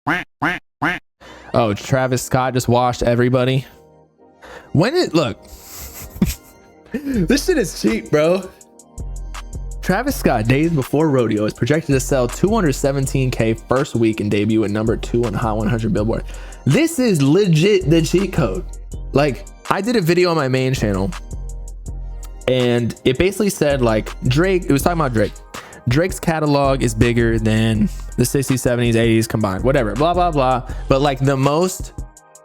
Oh, Travis Scott just washed everybody. Look, this shit is cheap, bro. Travis Scott, days before rodeo, is projected to sell 217K first week and debut at number 2 on the Hot 100 Billboard. This is legit the cheat code. Like, I did a video on my main channel and it basically said like Drake, it was talking about Drake. Drake's catalog is bigger than the 60s, 70s, 80s combined, whatever, blah, blah, blah. But like the most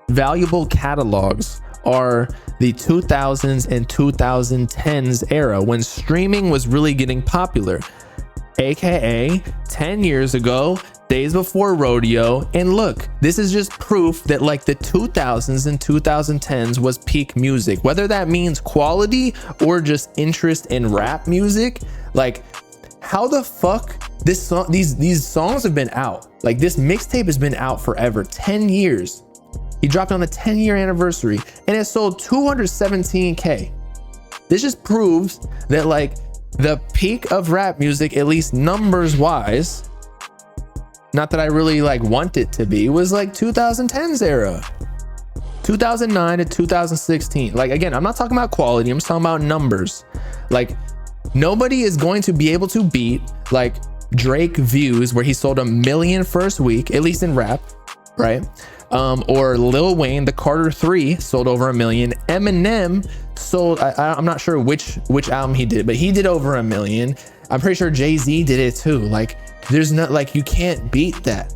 valuable catalogs are the 2000s and 2010s era when streaming was really getting popular, aka 10 years ago, days before rodeo. And look, this is just proof that like the 2000s and 2010s was peak music, whether that means quality or just interest in rap music. Like, how the fuck these songs have been out? Like, this mixtape has been out forever, 10 years. He dropped on the 10-year anniversary and it sold 217K. This just proves that like the peak of rap music, at least numbers wise, not that I really like want it to be, was like 2010s era, 2009 to 2016. Like, again, I'm not talking about quality, I'm just talking about numbers. Like, nobody is going to be able to beat like Drake Views, where he sold 1 million first week, at least in rap, right? Or Lil Wayne, the Carter 3 sold over 1 million. Eminem sold, I'm not sure which album he did, but he did over 1 million. I'm pretty sure Jay-Z did it too. Like, there's not, like, you can't beat that.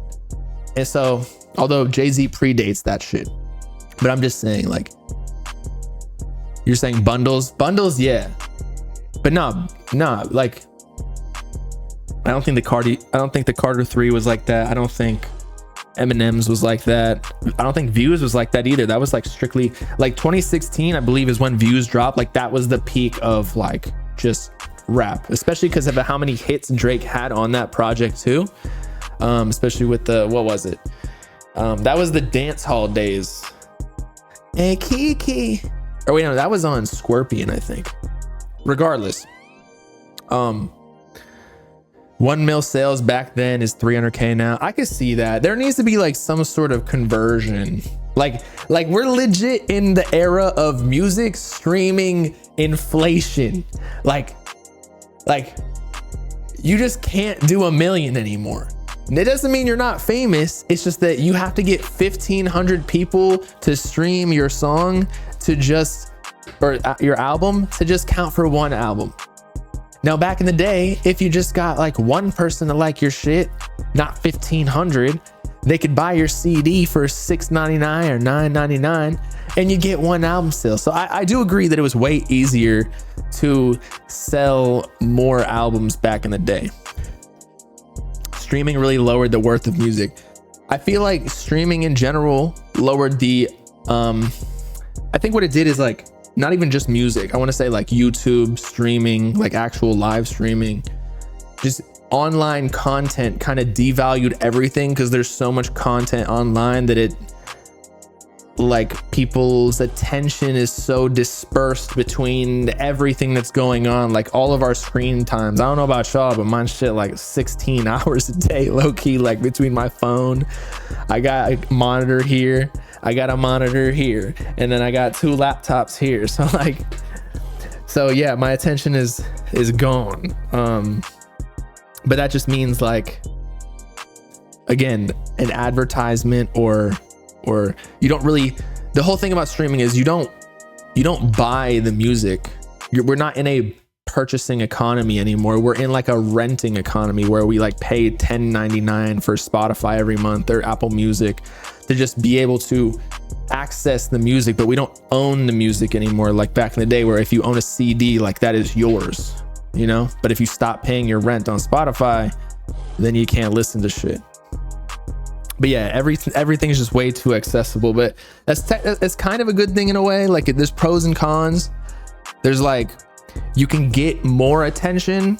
And so, although Jay-Z predates that shit, but I'm just saying, like, you're saying bundles, yeah. But no, like, I don't think the Carter 3 was like that. I don't think Eminem's was like that. I don't think Views was like that either. That was like strictly like 2016, I believe, is when Views dropped. Like, that was the peak of like just rap, especially because of how many hits Drake had on that project too. Especially with the, what was it? That was the dance hall days. Hey, Kiki. Or wait, no, that was on Scorpion, I think. Regardless, 1 mil sales back then is 300K now. I could see that. There needs to be like some sort of conversion. Like we're legit in the era of music streaming inflation. Like you just can't do 1 million anymore. And it doesn't mean you're not famous. It's just that you have to get 1,500 people to stream your song to just, or your album to just count for one album. Now, back in the day, if you just got like one person to like your shit, not 1,500, they could buy your CD for $6.99 or $9.99 and you get one album sale. So I do agree that it was way easier to sell more albums back in the day. Streaming really lowered the worth of music. I feel like streaming in general lowered the, I think what it did is like, not even just music. I want to say like YouTube streaming, like actual live streaming, just online content kind of devalued everything because there's so much content online that it, like, people's attention is so dispersed between everything that's going on. Like, all of our screen times, I don't know about y'all, but mine shit like 16 hours a day, low key, like between my phone. I got a monitor here, I got a monitor here, and then I got 2 laptops here. So like, so yeah, my attention is gone. But that just means, like, again, an advertisement or you don't really, the whole thing about streaming is you don't buy the music. We're not in a purchasing economy anymore. We're in like a renting economy where we like pay $10.99 for Spotify every month or Apple Music to just be able to access the music, but we don't own the music anymore. Like back in the day where if you own a CD, like that is yours, you know? But if you stop paying your rent on Spotify, then you can't listen to shit. But yeah, everything is just way too accessible, but that's kind of a good thing in a way. Like, there's pros and cons. There's like, you can get more attention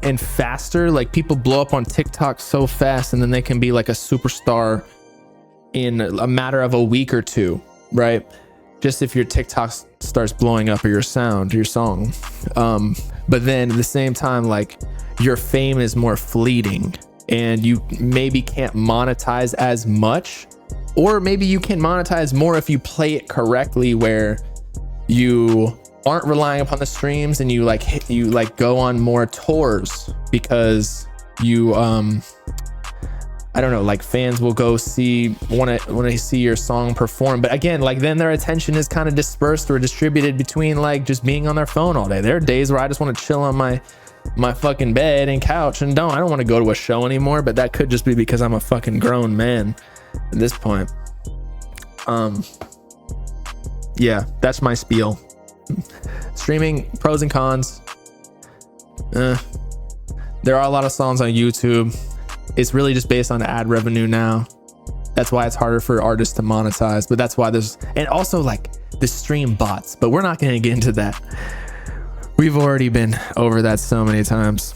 and faster. Like, people blow up on TikTok so fast, and then they can be like a superstar in a matter of a week or two, right? Just if your TikTok starts blowing up, or your sound, your song. But then at the same time, like, your fame is more fleeting. and you maybe can't monetize as much, or maybe you can monetize more if you play it correctly, where you aren't relying upon the streams and you like go on more tours, because you I don't know, like fans will go see, want to see your song perform. But again, like then their attention is kind of dispersed or distributed between like just being on their phone all day. There are days where I just want to chill on my fucking bed and couch and I don't want to go to a show anymore, but that could just be because I'm a fucking grown man at this point. Yeah, that's my spiel. Streaming pros and cons. There are a lot of songs on YouTube. It's really just based on ad revenue now. That's why it's harder for artists to monetize, but that's why and also like the stream bots, but we're not going to get into that. We've already been over that so many times.